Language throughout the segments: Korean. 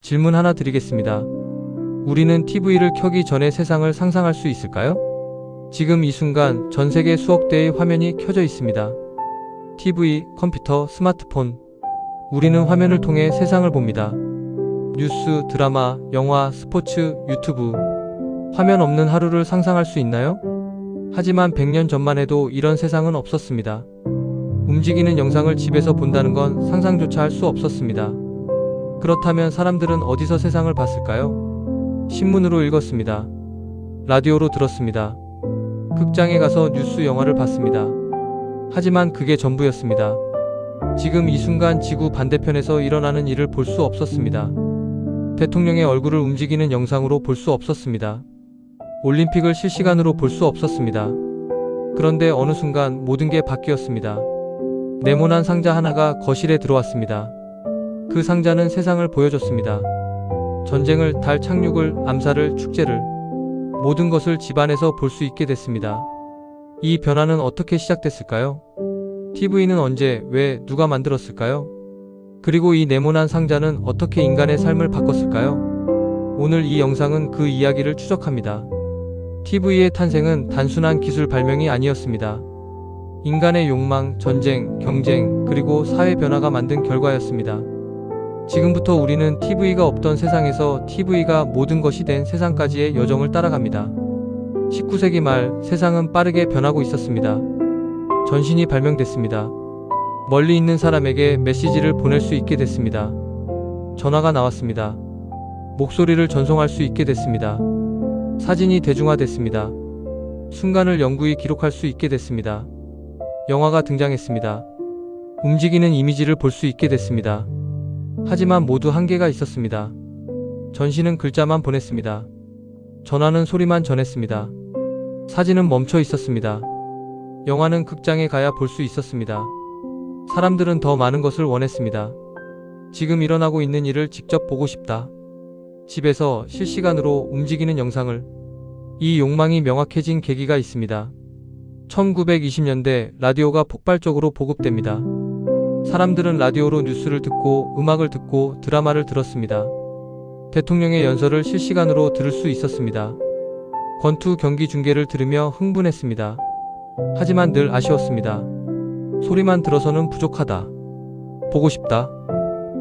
질문 하나 드리겠습니다. 우리는 TV를 켜기 전에 세상을 상상할 수 있을까요? 지금 이 순간 전 세계 수억 대의 화면이 켜져 있습니다. TV, 컴퓨터, 스마트폰. 우리는 화면을 통해 세상을 봅니다. 뉴스, 드라마, 영화, 스포츠, 유튜브. 화면 없는 하루를 상상할 수 있나요? 하지만 100년 전만 해도 이런 세상은 없었습니다. 움직이는 영상을 집에서 본다는 건 상상조차 할 수 없었습니다. 그렇다면 사람들은 어디서 세상을 봤을까요? 신문으로 읽었습니다. 라디오로 들었습니다. 극장에 가서 뉴스 영화를 봤습니다. 하지만 그게 전부였습니다. 지금 이 순간 지구 반대편에서 일어나는 일을 볼 수 없었습니다. 대통령의 얼굴을 움직이는 영상으로 볼 수 없었습니다. 올림픽을 실시간으로 볼 수 없었습니다. 그런데 어느 순간 모든 게 바뀌었습니다. 네모난 상자 하나가 거실에 들어왔습니다. 그 상자는 세상을 보여줬습니다. 전쟁을, 달 착륙을, 암살을, 축제를, 모든 것을 집안에서 볼 수 있게 됐습니다. 이 변화는 어떻게 시작됐을까요? TV는 언제, 왜, 누가 만들었을까요? 그리고 이 네모난 상자는 어떻게 인간의 삶을 바꿨을까요? 오늘 이 영상은 그 이야기를 추적합니다. TV의 탄생은 단순한 기술 발명이 아니었습니다. 인간의 욕망, 전쟁, 경쟁, 그리고 사회 변화가 만든 결과였습니다. 지금부터 우리는 TV가 없던 세상에서 TV가 모든 것이 된 세상까지의 여정을 따라갑니다. 19세기 말 세상은 빠르게 변하고 있었습니다. 전신이 발명됐습니다. 멀리 있는 사람에게 메시지를 보낼 수 있게 됐습니다. 전화가 나왔습니다. 목소리를 전송할 수 있게 됐습니다. 사진이 대중화됐습니다. 순간을 영구히 기록할 수 있게 됐습니다. 영화가 등장했습니다. 움직이는 이미지를 볼 수 있게 됐습니다. 하지만 모두 한계가 있었습니다. 전신은 글자만 보냈습니다. 전화는 소리만 전했습니다. 사진은 멈춰 있었습니다. 영화는 극장에 가야 볼 수 있었습니다. 사람들은 더 많은 것을 원했습니다. 지금 일어나고 있는 일을 직접 보고 싶다. 집에서 실시간으로 움직이는 영상을. 이 욕망이 명확해진 계기가 있습니다. 1920년대 라디오가 폭발적으로 보급됩니다. 사람들은 라디오로 뉴스를 듣고 음악을 듣고 드라마를 들었습니다. 대통령의 연설을 실시간으로 들을 수 있었습니다. 권투 경기 중계를 들으며 흥분했습니다. 하지만 늘 아쉬웠습니다. 소리만 들어서는 부족하다. 보고 싶다.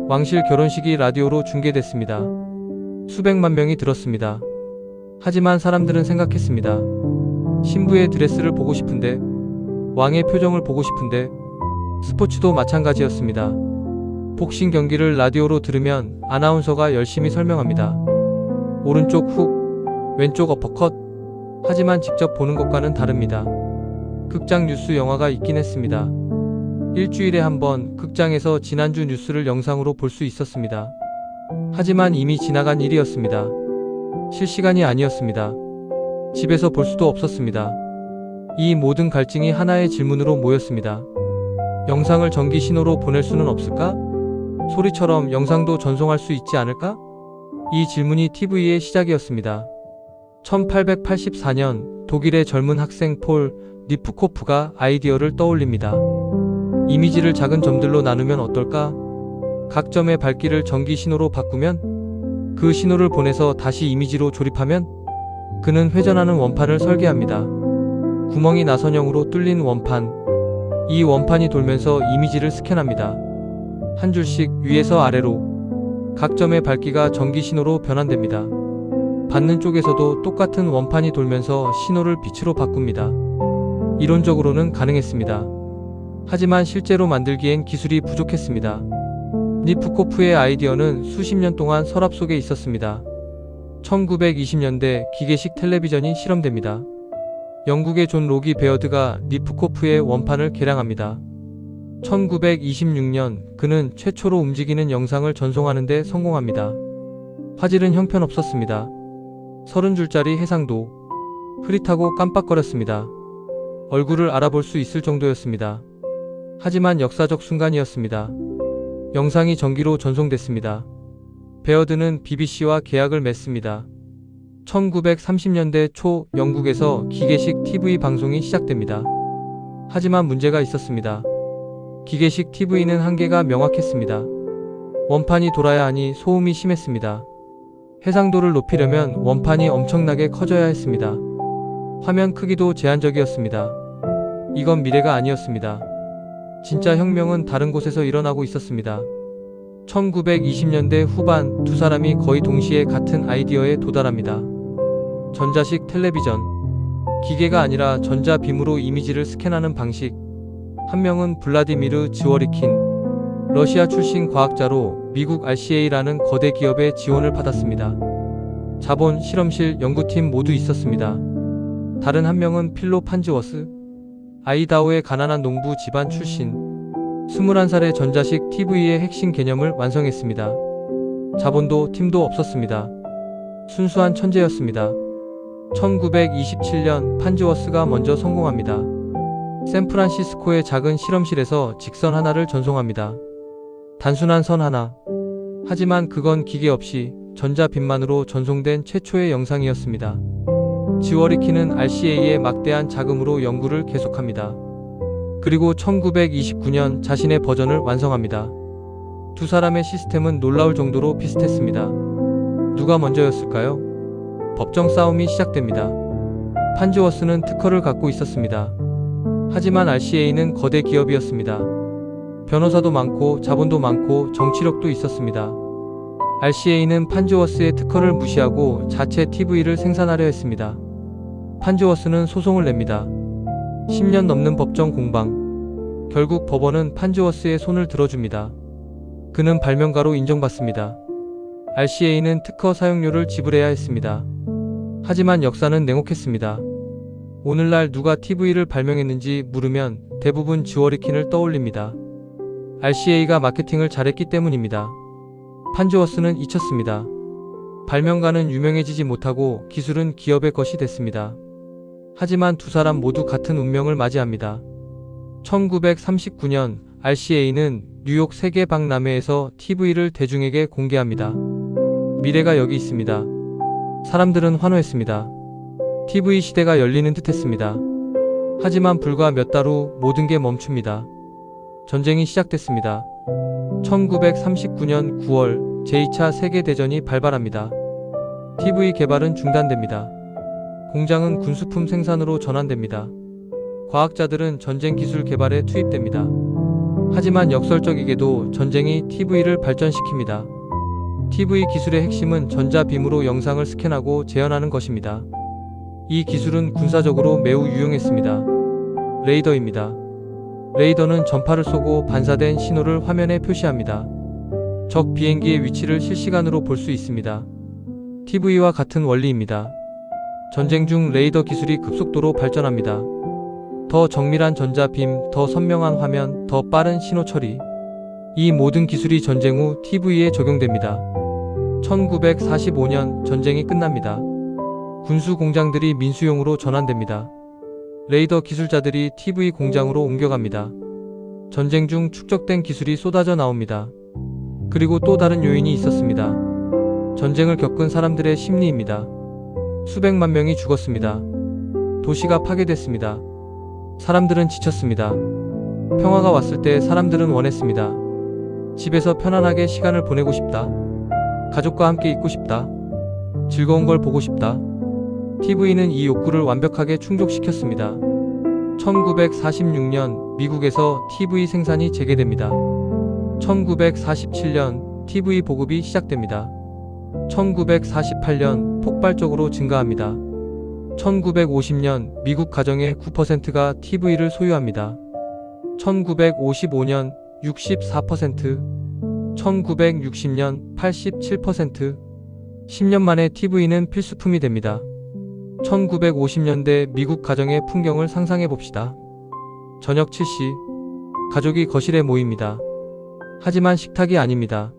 왕실 결혼식이 라디오로 중계됐습니다. 수백만 명이 들었습니다. 하지만 사람들은 생각했습니다. 신부의 드레스를 보고 싶은데, 왕의 표정을 보고 싶은데. 스포츠도 마찬가지였습니다. 복싱 경기를 라디오로 들으면 아나운서가 열심히 설명합니다. 오른쪽 훅, 왼쪽 어퍼컷. 하지만 직접 보는 것과는 다릅니다. 극장 뉴스 영화가 있긴 했습니다. 일주일에 한 번 극장에서 지난주 뉴스를 영상으로 볼 수 있었습니다. 하지만 이미 지나간 일이었습니다. 실시간이 아니었습니다. 집에서 볼 수도 없었습니다. 이 모든 갈증이 하나의 질문으로 모였습니다. 영상을 전기 신호로 보낼 수는 없을까? 소리처럼 영상도 전송할 수 있지 않을까? 이 질문이 TV의 시작이었습니다. 1884년 독일의 젊은 학생 폴 니프코프가 아이디어를 떠올립니다. 이미지를 작은 점들로 나누면 어떨까? 각 점의 밝기를 전기 신호로 바꾸면? 그 신호를 보내서 다시 이미지로 조립하면? 그는 회전하는 원판을 설계합니다. 구멍이 나선형으로 뚫린 원판. 이 원판이 돌면서 이미지를 스캔합니다. 한 줄씩 위에서 아래로. 각 점의 밝기가 전기 신호로 변환됩니다. 받는 쪽에서도 똑같은 원판이 돌면서 신호를 빛으로 바꿉니다. 이론적으로는 가능했습니다. 하지만 실제로 만들기엔 기술이 부족했습니다. 니프코프의 아이디어는 수십 년 동안 서랍 속에 있었습니다. 1920년대 기계식 텔레비전이 실험됩니다. 영국의 존 로기 베어드가 니프코프의 원판을 개량합니다. 1926년 그는 최초로 움직이는 영상을 전송하는 데 성공합니다. 화질은 형편없었습니다. 30줄짜리 해상도. 흐릿하고 깜빡거렸습니다. 얼굴을 알아볼 수 있을 정도였습니다. 하지만 역사적 순간이었습니다. 영상이 전기로 전송됐습니다. 베어드는 BBC와 계약을 맺습니다. 1930년대 초 영국에서 기계식 TV 방송이 시작됩니다. 하지만 문제가 있었습니다. 기계식 TV는 한계가 명확했습니다. 원판이 돌아야 하니 소음이 심했습니다. 해상도를 높이려면 원판이 엄청나게 커져야 했습니다. 화면 크기도 제한적이었습니다. 이건 미래가 아니었습니다. 진짜 혁명은 다른 곳에서 일어나고 있었습니다. 1920년대 후반 두 사람이 거의 동시에 같은 아이디어에 도달합니다. 전자식 텔레비전. 기계가 아니라 전자빔으로 이미지를 스캔하는 방식. 한 명은 블라디미르 즈워리킨, 러시아 출신 과학자로 미국 RCA라는 거대 기업의 지원을 받았습니다. 자본, 실험실, 연구팀 모두 있었습니다. 다른 한 명은 필로 판즈워스, 아이다호의 가난한 농부 집안 출신. 21살의 전자식 TV의 핵심 개념을 완성했습니다. 자본도 팀도 없었습니다. 순수한 천재였습니다. 1927년 판즈워스가 먼저 성공합니다. 샌프란시스코의 작은 실험실에서 직선 하나를 전송합니다. 단순한 선 하나. 하지만 그건 기계 없이 전자빔만으로 전송된 최초의 영상이었습니다. 지워리키는 RCA의 막대한 자금으로 연구를 계속합니다. 그리고 1929년 자신의 버전을 완성합니다. 두 사람의 시스템은 놀라울 정도로 비슷했습니다. 누가 먼저였을까요? 법정 싸움이 시작됩니다. 판즈워스는 특허를 갖고 있었습니다. 하지만 RCA는 거대 기업이었습니다. 변호사도 많고 자본도 많고 정치력도 있었습니다. RCA는 판즈워스의 특허를 무시하고 자체 TV를 생산하려 했습니다. 판즈워스는 소송을 냅니다. 10년 넘는 법정 공방. 결국 법원은 판즈워스의 손을 들어줍니다. 그는 발명가로 인정받습니다. RCA는 특허 사용료를 지불해야 했습니다. 하지만 역사는 냉혹했습니다. 오늘날 누가 TV를 발명했는지 물으면 대부분 즈워리킨을 떠올립니다. RCA가 마케팅을 잘했기 때문입니다. 판즈워스는 잊혔습니다. 발명가는 유명해지지 못하고 기술은 기업의 것이 됐습니다. 하지만 두 사람 모두 같은 운명을 맞이합니다. 1939년 RCA는 뉴욕 세계 박람회에서 TV를 대중에게 공개합니다. 미래가 여기 있습니다. 사람들은 환호했습니다. TV 시대가 열리는 듯 했습니다. 하지만 불과 몇 달 후 모든 게 멈춥니다. 전쟁이 시작됐습니다. 1939년 9월 제2차 세계대전이 발발합니다. TV 개발은 중단됩니다. 공장은 군수품 생산으로 전환됩니다. 과학자들은 전쟁 기술 개발에 투입됩니다. 하지만 역설적이게도 전쟁이 TV를 발전시킵니다. TV 기술의 핵심은 전자빔으로 영상을 스캔하고 재현하는 것입니다. 이 기술은 군사적으로 매우 유용했습니다. 레이더입니다. 레이더는 전파를 쏘고 반사된 신호를 화면에 표시합니다. 적 비행기의 위치를 실시간으로 볼 수 있습니다. TV와 같은 원리입니다. 전쟁 중 레이더 기술이 급속도로 발전합니다. 더 정밀한 전자빔, 더 선명한 화면, 더 빠른 신호 처리. 이 모든 기술이 전쟁 후 TV에 적용됩니다. 1945년 전쟁이 끝납니다. 군수 공장들이 민수용으로 전환됩니다. 레이더 기술자들이 TV 공장으로 옮겨갑니다. 전쟁 중 축적된 기술이 쏟아져 나옵니다. 그리고 또 다른 요인이 있었습니다. 전쟁을 겪은 사람들의 심리입니다. 수백만 명이 죽었습니다. 도시가 파괴됐습니다. 사람들은 지쳤습니다. 평화가 왔을 때 사람들은 원했습니다. 집에서 편안하게 시간을 보내고 싶다. 가족과 함께 있고 싶다. 즐거운 걸 보고 싶다. TV는 이 욕구를 완벽하게 충족시켰습니다. 1946년 미국에서 TV 생산이 재개됩니다. 1947년 TV 보급이 시작됩니다. 1948년 폭발적으로 증가합니다. 1950년 미국 가정의 9%가 TV를 소유합니다. 1955년 64%, 1960년 87%, 10년 만에 TV는 필수품이 됩니다. 1950년대 미국 가정의 풍경을 상상해 봅시다. 저녁 7시, 가족이 거실에 모입니다. 하지만 식탁이 아닙니다.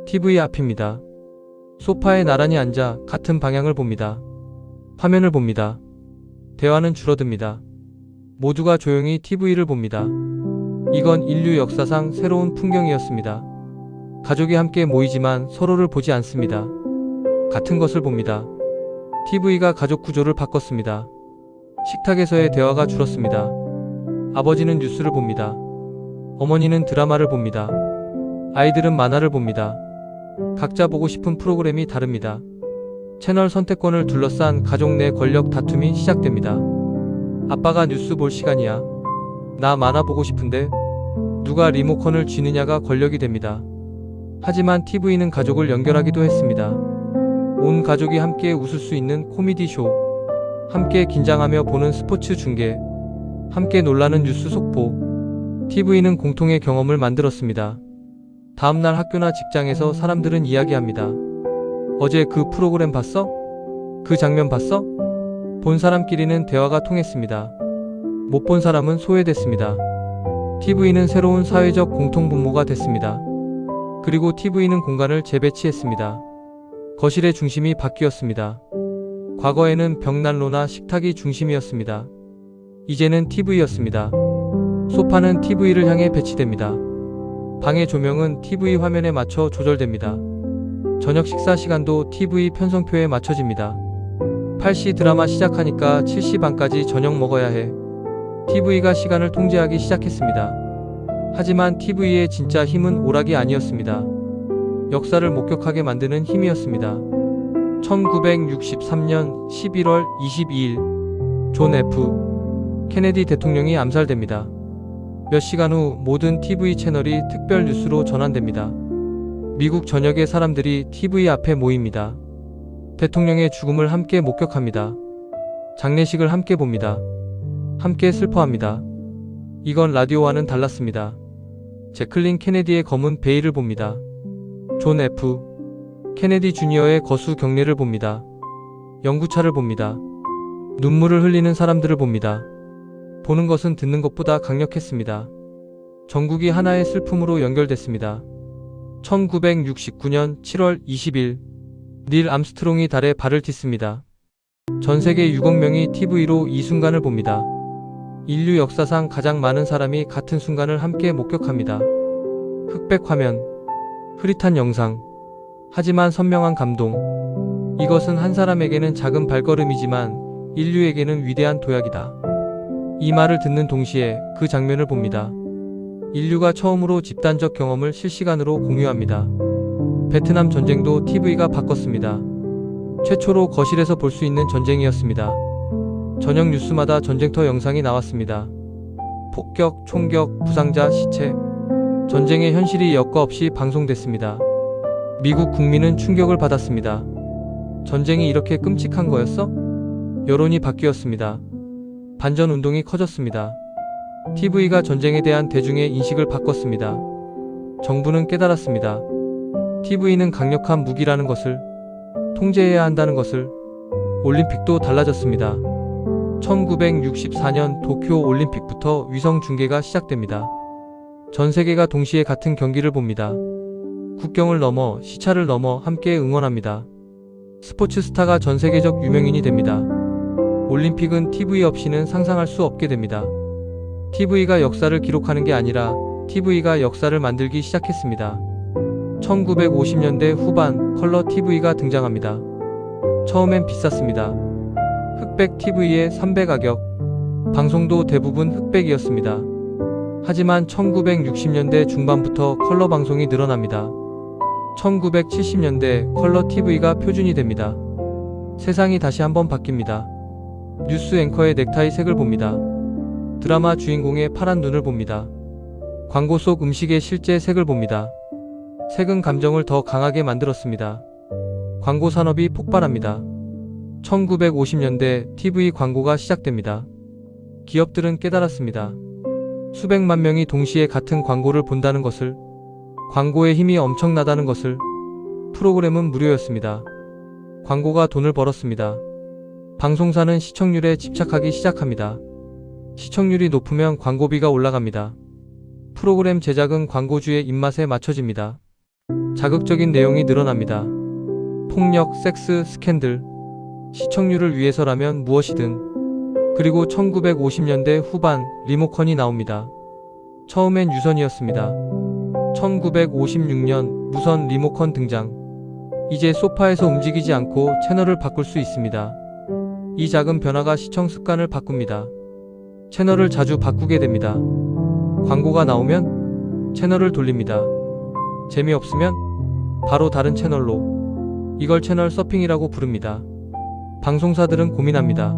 TV 앞입니다. 소파에 나란히 앉아 같은 방향을 봅니다. 화면을 봅니다. 대화는 줄어듭니다. 모두가 조용히 TV를 봅니다. 이건 인류 역사상 새로운 풍경이었습니다. 가족이 함께 모이지만 서로를 보지 않습니다. 같은 것을 봅니다. TV가 가족 구조를 바꿨습니다. 식탁에서의 대화가 줄었습니다. 아버지는 뉴스를 봅니다. 어머니는 드라마를 봅니다. 아이들은 만화를 봅니다. 각자 보고 싶은 프로그램이 다릅니다. 채널 선택권을 둘러싼 가족 내 권력 다툼이 시작됩니다. 아빠가 뉴스 볼 시간이야. 나 만화 보고 싶은데. 누가 리모컨을 쥐느냐가 권력이 됩니다. 하지만 TV는 가족을 연결하기도 했습니다. 온 가족이 함께 웃을 수 있는 코미디 쇼, 함께 긴장하며 보는 스포츠 중계, 함께 놀라는 뉴스 속보. TV는 공통의 경험을 만들었습니다. 다음날 학교나 직장에서 사람들은 이야기합니다. 어제 그 프로그램 봤어? 그 장면 봤어? 본 사람끼리는 대화가 통했습니다. 못 본 사람은 소외됐습니다. TV는 새로운 사회적 공통분모가 됐습니다. 그리고 TV는 공간을 재배치했습니다. 거실의 중심이 바뀌었습니다. 과거에는 벽난로나 식탁이 중심이었습니다. 이제는 TV였습니다. 소파는 TV를 향해 배치됩니다. 방의 조명은 TV 화면에 맞춰 조절됩니다. 저녁 식사 시간도 TV 편성표에 맞춰집니다. 8시 드라마 시작하니까 7시 반까지 저녁 먹어야 해. TV가 시간을 통제하기 시작했습니다. 하지만 TV의 진짜 힘은 오락이 아니었습니다. 역사를 목격하게 만드는 힘이었습니다. 1963년 11월 22일 존 F. 케네디 대통령이 암살됩니다. 몇 시간 후 모든 TV 채널이 특별 뉴스로 전환됩니다. 미국 전역의 사람들이 TV 앞에 모입니다. 대통령의 죽음을 함께 목격합니다. 장례식을 함께 봅니다. 함께 슬퍼합니다. 이건 라디오와는 달랐습니다. 제클린 케네디의 검은 베일을 봅니다. 존 F. 케네디 주니어의 거수 경례를 봅니다. 연구차를 봅니다. 눈물을 흘리는 사람들을 봅니다. 보는 것은 듣는 것보다 강력했습니다. 전국이 하나의 슬픔으로 연결됐습니다. 1969년 7월 20일 닐 암스트롱이 달에 발을 딛습니다. 전 세계 6억 명이 TV로 이 순간을 봅니다. 인류 역사상 가장 많은 사람이 같은 순간을 함께 목격합니다. 흑백 화면, 흐릿한 영상, 하지만 선명한 감동. 이것은 한 사람에게는 작은 발걸음이지만 인류에게는 위대한 도약이다. 이 말을 듣는 동시에 그 장면을 봅니다. 인류가 처음으로 집단적 경험을 실시간으로 공유합니다. 베트남 전쟁도 TV가 바꿨습니다. 최초로 거실에서 볼 수 있는 전쟁이었습니다. 저녁 뉴스마다 전쟁터 영상이 나왔습니다. 폭격, 총격, 부상자, 시체. 전쟁의 현실이 여과 없이 방송됐습니다. 미국 국민은 충격을 받았습니다. 전쟁이 이렇게 끔찍한 거였어? 여론이 바뀌었습니다. 반전 운동이 커졌습니다. TV가 전쟁에 대한 대중의 인식을 바꿨습니다. 정부는 깨달았습니다. TV는 강력한 무기라는 것을, 통제해야 한다는 것을. 올림픽도 달라졌습니다. 1964년 도쿄 올림픽부터 위성 중계가 시작됩니다. 전 세계가 동시에 같은 경기를 봅니다. 국경을 넘어, 시차를 넘어 함께 응원합니다. 스포츠 스타가 전 세계적 유명인이 됩니다. 올림픽은 TV 없이는 상상할 수 없게 됩니다. TV가 역사를 기록하는 게 아니라 TV가 역사를 만들기 시작했습니다. 1950년대 후반 컬러 TV가 등장합니다. 처음엔 비쌌습니다. 흑백 TV의 3배 가격. 방송도 대부분 흑백이었습니다. 하지만 1960년대 중반부터 컬러 방송이 늘어납니다. 1970년대 컬러 TV가 표준이 됩니다. 세상이 다시 한번 바뀝니다. 뉴스 앵커의 넥타이 색을 봅니다. 드라마 주인공의 파란 눈을 봅니다. 광고 속 음식의 실제 색을 봅니다. 색은 감정을 더 강하게 만들었습니다. 광고 산업이 폭발합니다. 1950년대 TV 광고가 시작됩니다. 기업들은 깨달았습니다. 수백만 명이 동시에 같은 광고를 본다는 것을, 광고의 힘이 엄청나다는 것을. 프로그램은 무료였습니다. 광고가 돈을 벌었습니다. 방송사는 시청률에 집착하기 시작합니다. 시청률이 높으면 광고비가 올라갑니다. 프로그램 제작은 광고주의 입맛에 맞춰집니다. 자극적인 내용이 늘어납니다. 폭력, 섹스, 스캔들. 시청률을 위해서라면 무엇이든. 그리고 1950년대 후반 리모컨이 나옵니다. 처음엔 유선이었습니다. 1956년 무선 리모컨 등장. 이제 소파에서 움직이지 않고 채널을 바꿀 수 있습니다. 이 작은 변화가 시청 습관을 바꿉니다. 채널을 자주 바꾸게 됩니다. 광고가 나오면 채널을 돌립니다. 재미없으면 바로 다른 채널로. 이걸 채널 서핑이라고 부릅니다. 방송사들은 고민합니다.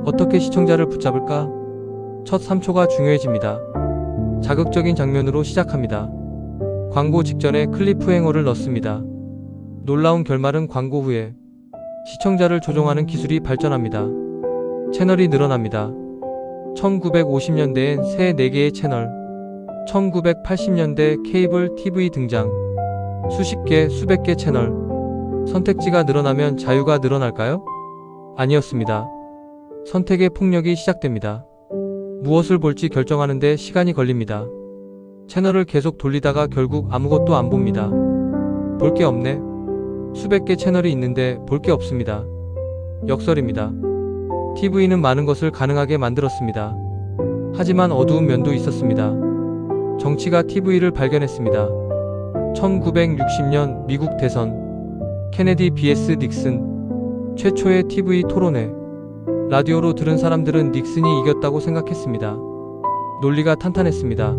어떻게 시청자를 붙잡을까? 첫 3초가 중요해집니다. 자극적인 장면으로 시작합니다. 광고 직전에 클리프행어를 넣습니다. 놀라운 결말은 광고 후에. 시청자를 조종하는 기술이 발전합니다. 채널이 늘어납니다. 1950년대엔 새 4개의 채널, 1980년대 케이블 TV 등장, 수십 개, 수백 개 채널. 선택지가 늘어나면 자유가 늘어날까요? 아니었습니다. 선택의 폭력이 시작됩니다. 무엇을 볼지 결정하는데 시간이 걸립니다. 채널을 계속 돌리다가 결국 아무것도 안 봅니다. 볼 게 없네. 수백 개 채널이 있는데 볼 게 없습니다. 역설입니다. TV는 많은 것을 가능하게 만들었습니다. 하지만 어두운 면도 있었습니다. 정치가 TV를 발견했습니다. 1960년 미국 대선, 케네디 vs 닉슨, 최초의 TV 토론회. 라디오로 들은 사람들은 닉슨이 이겼다고 생각했습니다. 논리가 탄탄했습니다.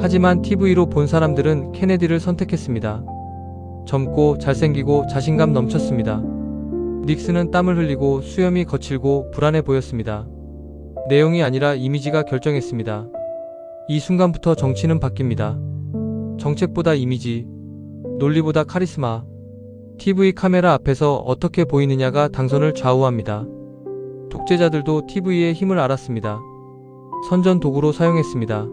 하지만 TV로 본 사람들은 케네디를 선택했습니다. 젊고 잘생기고 자신감 넘쳤습니다. 닉슨은 땀을 흘리고 수염이 거칠고 불안해 보였습니다. 내용이 아니라 이미지가 결정했습니다. 이 순간부터 정치는 바뀝니다. 정책보다 이미지, 논리보다 카리스마. TV 카메라 앞에서 어떻게 보이느냐가 당선을 좌우합니다. 독재자들도 TV의 힘을 알았습니다. 선전 도구로 사용했습니다.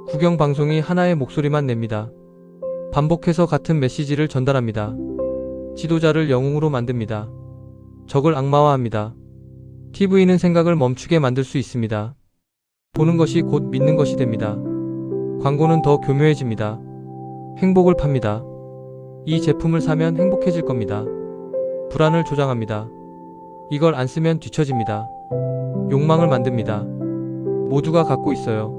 국영방송이 하나의 목소리만 냅니다. 반복해서 같은 메시지를 전달합니다. 지도자를 영웅으로 만듭니다. 적을 악마화합니다. TV는 생각을 멈추게 만들 수 있습니다. 보는 것이 곧 믿는 것이 됩니다. 광고는 더 교묘해집니다. 행복을 팝니다. 이 제품을 사면 행복해질 겁니다. 불안을 조장합니다. 이걸 안 쓰면 뒤처집니다. 욕망을 만듭니다. 모두가 갖고 있어요.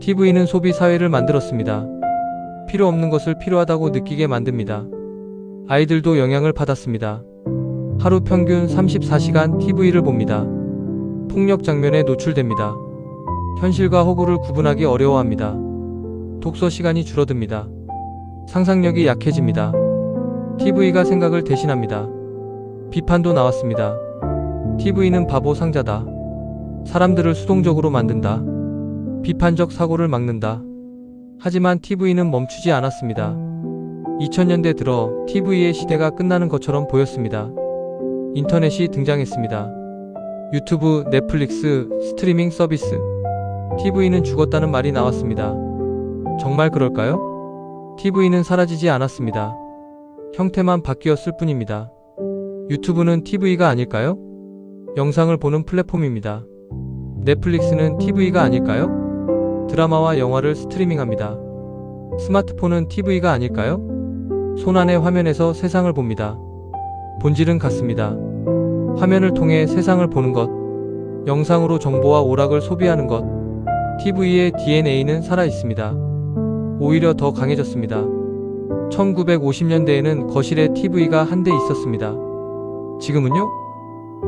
TV는 소비 사회를 만들었습니다. 필요 없는 것을 필요하다고 느끼게 만듭니다. 아이들도 영향을 받았습니다. 하루 평균 34시간 TV를 봅니다. 폭력 장면에 노출됩니다. 현실과 허구를 구분하기 어려워합니다. 독서 시간이 줄어듭니다. 상상력이 약해집니다. TV가 생각을 대신합니다. 비판도 나왔습니다. TV는 바보 상자다. 사람들을 수동적으로 만든다. 비판적 사고를 막는다. 하지만 TV는 멈추지 않았습니다. 2000년대 들어 TV의 시대가 끝나는 것처럼 보였습니다. 인터넷이 등장했습니다. 유튜브, 넷플릭스, 스트리밍 서비스. TV는 죽었다는 말이 나왔습니다. 정말 그럴까요? TV는 사라지지 않았습니다. 형태만 바뀌었을 뿐입니다. 유튜브는 TV가 아닐까요? 영상을 보는 플랫폼입니다. 넷플릭스는 TV가 아닐까요? 드라마와 영화를 스트리밍합니다. 스마트폰은 TV가 아닐까요? 손안의 화면에서 세상을 봅니다. 본질은 같습니다. 화면을 통해 세상을 보는 것, 영상으로 정보와 오락을 소비하는 것. TV의 DNA는 살아있습니다. 오히려 더 강해졌습니다. 1950년대에는 거실에 TV가 한 대 있었습니다. 지금은요?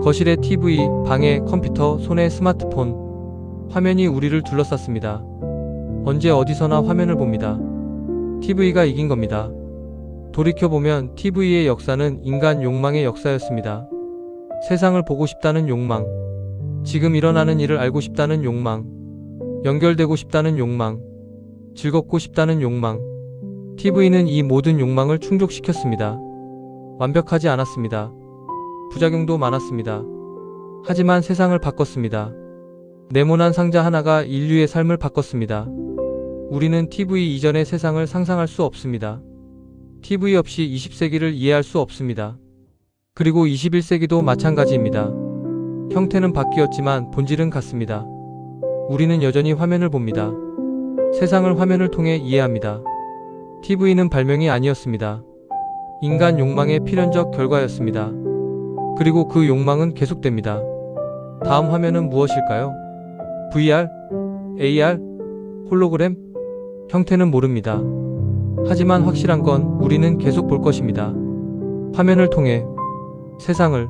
거실에 TV, 방에 컴퓨터, 손에 스마트폰. 화면이 우리를 둘러쌌습니다. 언제 어디서나 화면을 봅니다. TV가 이긴 겁니다. 돌이켜보면 TV의 역사는 인간 욕망의 역사였습니다. 세상을 보고 싶다는 욕망, 지금 일어나는 일을 알고 싶다는 욕망, 연결되고 싶다는 욕망, 즐겁고 싶다는 욕망. TV는 이 모든 욕망을 충족시켰습니다. 완벽하지 않았습니다. 부작용도 많았습니다. 하지만 세상을 바꿨습니다. 네모난 상자 하나가 인류의 삶을 바꿨습니다. 우리는 TV 이전의 세상을 상상할 수 없습니다. TV 없이 20세기를 이해할 수 없습니다. 그리고 21세기도 마찬가지입니다. 형태는 바뀌었지만 본질은 같습니다. 우리는 여전히 화면을 봅니다. 세상을 화면을 통해 이해합니다. TV는 발명이 아니었습니다. 인간 욕망의 필연적 결과였습니다. 그리고 그 욕망은 계속됩니다. 다음 화면은 무엇일까요? VR? AR? 홀로그램? 형태는 모릅니다. 하지만 확실한 건 우리는 계속 볼 것입니다. 화면을 통해 세상을